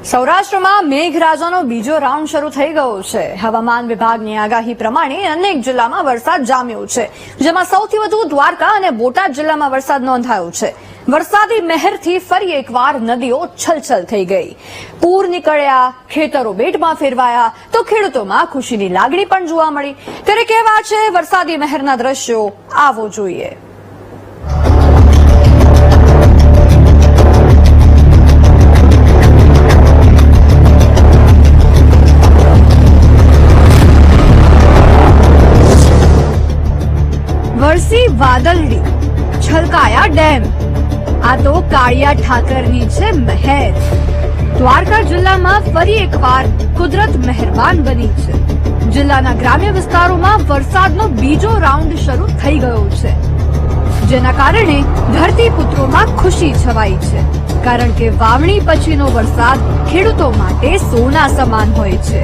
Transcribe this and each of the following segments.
સૌરાષ્ટ્રમાં મેઘરાજાનો બીજો રાઉન્ડ શરૂ થઈ ગયો છે। હવામાન વિભાગની આગાહી પ્રમાણે અનેક જિલ્લામાં વરસાદ જામ્યો છે, જેમાં સૌથી વધુ દ્વારકા અને બોટાદ જિલ્લામાં વરસાદ નોંધાયો છે। વરસાદી મહેરથી ફરી એકવાર નદીઓ છલછલ થઈ ગઈ, પૂર નીકળ્યા, ખેતરો બેટમાં ફેરવાયા તો ખેડૂતોમાં ખુશીની લાગણી પણ જોવા મળી। ત્યારે કેવા છે વરસાદી મહેરના દ્રશ્યો, આવો જોઈએ। વરસી વાદળડી, છલકાયા ડેમ, આ તો કાળિયા ઠાકરની છે મહેર। દ્વારકા જિલ્લામાં ફરી એકવાર કુદરત મહેરબાન બની છે। જિલ્લાના ગ્રામ્ય વિસ્તારોમાં વરસાદનો બીજો રાઉન્ડ શરૂ થઈ ગયો છે, જેના કારણે ધરતીપુત્રોમાં ખુશી છવાઈ છે, કારણ કે વાવણી પછીનો વરસાદ ખેડૂતો માટે સોના સમાન હોય છે।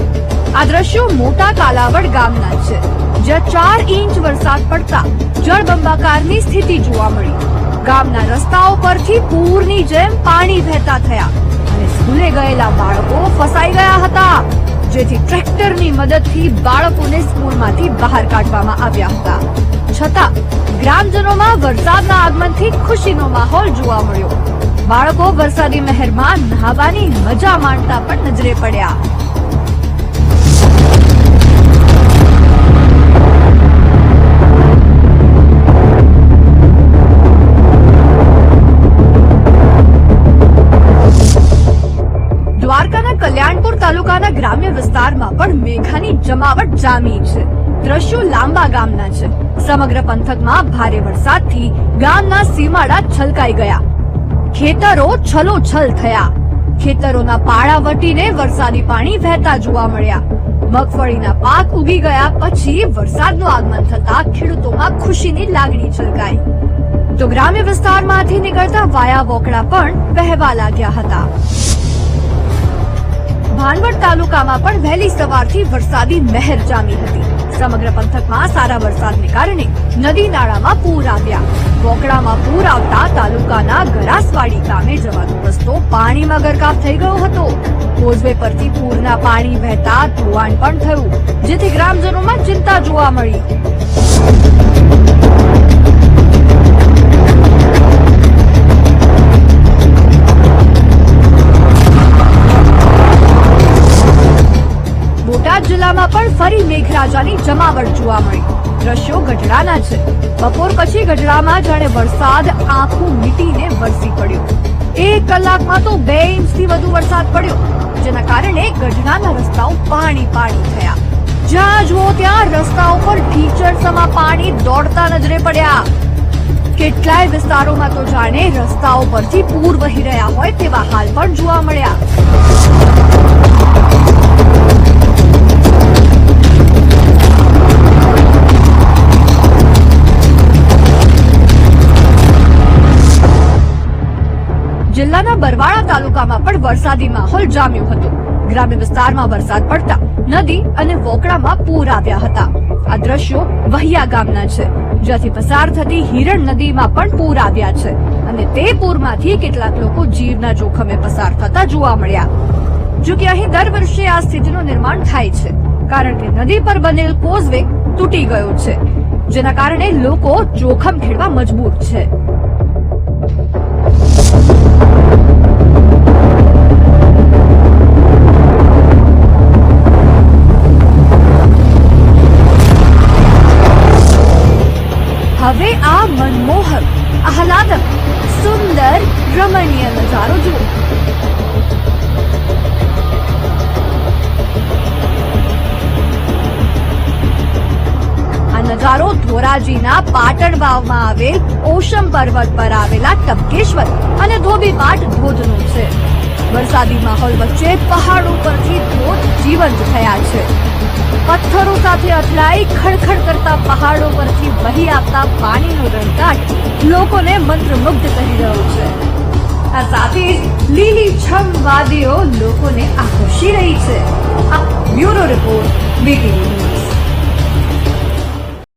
આ દ્રશ્યો મોટા કાલાવડ ગામના છે, જ્યાં 4 ઇંચ વરસાદ પડતા જળબંબાકારની સ્થિતિ જોવા મળી। ગામના રસ્તાઓ પરથી પૂરની જેમ પાણી વહેતા થયા અને સ્કૂલે ગયેલા બાળકો ફસાઈ ગયા હતા, જેથી ટ્રેક્ટરની મદદથી બાળકોને સ્કૂલમાંથી બહાર કાઢવામાં આવ્યા હતા। છતાં ગ્રામજનોમાં વરસાદના આગમનથી ખુશીનો માહોલ જોવા મળ્યો। બાળકો વરસાદી મહેરમાં નહાવાની મજા માણતા પણ નજરે પડ્યા। દ્વારકાના કલ્યાણપુર તાલુકાના ગ્રામ્ય વિસ્તારમાં પણ મેઘાની જમાવટ જામી છે। દ્રશ્યો લાંબા ગામના છે। સમગ્ર પંથકમાં ભારે વરસાદથી ગામના સીમાડા છલકાઈ ગયા, ખેતરો છલોછલ થયા, ખેતરોના પાળા વટીને વરસાદી પાણી વહેતા જોવા મળ્યા। મગફળીના પાક ઉગી ગયા પછી વરસાદનું આગમન થતા ખેડૂતોમાં ખુશીની લાગણી છલકાઈ, તો ગ્રામ્ય વિસ્તારમાંથી નીકળતા વાયા વોકડા પણ વહેવા લાગ્યા હતા। ભાનવડ તાલુકામાં પણ વહેલી સવારથી વરસાદી મહેર જામી હતી। સમગ્ર પંથકમાં સારા વરસાદને કારણે નદી નાળામાં પૂર આવ્યા। વોકડામાં પૂર આવતા તાલુકાના ગરાસવાડી ગામે જવાનો રસ્તો પાણીમાં ગરકાવ થઈ ગયો હતો। કોઝવે પરથી પૂરના પાણી વહેતા ધોવાણ પણ થયું, જેથી ગ્રામજનોમાં ચિંતા જોવા મળી। બોટાદ જિલ્લામાં પણ ફરી મેઘરાજાની જમાવટ જોવા મળી। દ્રશ્યો ગઢડાના છે। બપોર પછી ગઢડામાં જાણે વરસાદ આંખું મીટીને વરસી પડ્યો। 1 કલાકમાં તો 2 ઇંચથી વધુ વરસાદ પડ્યો, જેના કારણે ગઢડાના રસ્તાઓ પાણી થયા। જ્યાં જુઓ ત્યાં રસ્તાઓ પર ઢીચણસમા પાણી દોડતા નજરે પડ્યા। કેટલાય વિસ્તારોમાં તો જાણે રસ્તાઓ પરથી પૂર વહી રહ્યા હોય તેવા હાલ પણ જોવા મળ્યા। જિલ્લાના બરવાળા તાલુકામાં પણ વરસાદી માહોલ જામ્યો હતો। ગ્રામ્ય વિસ્તારમાં વરસાદ પડતા નદી અને વોકડામાં પૂર આવ્યા હતા। આ દ્રશ્યો વહિયા ગામના છે, જ્યાંથી પસાર થતી હિરણ નદીમાં પણ પૂર આવ્યા છે અને તે પૂરમાંથી કેટલાક લોકો જીવના જોખમે પસાર થતા જોવા મળ્યા। જો કે અહીં દર વર્ષે આ સ્થિતિનું નિર્માણ થાય છે, કારણ કે નદી પર બનેલ કોઝવે તૂટી ગયો છે, જેના કારણે લોકો જોખમ ખેડવા મજબૂર છે। હવે આ મનમોહક, આહલાદક, સુંદર, રમણીય નજારો જુઓ। આ નજારો ધોરાજીના પાટણ વાવમાં આવેલ ઓશમ પર્વત પર આવેલા ટપકેશ્વર અને ધોબીપાટ ધોધનો છે। વરસાદી માહોલ વચ્ચે પહાડો પરથી ધોધ જીવંત થયા છે। પથ્થરો સાથે અથડાઈ ખડખડ કરતા પહાડો પરથી વહી આવતા પાણીનો રણકાટ લોકોને મંત્રમુગ્ધ કરી રહ્યો છે। આ સાથે જ લીલીછમ વાદીઓ લોકોને આકર્ષી રહી છે। આ બ્યુરો રિપોર્ટ, વીટીવી ન્યૂઝ।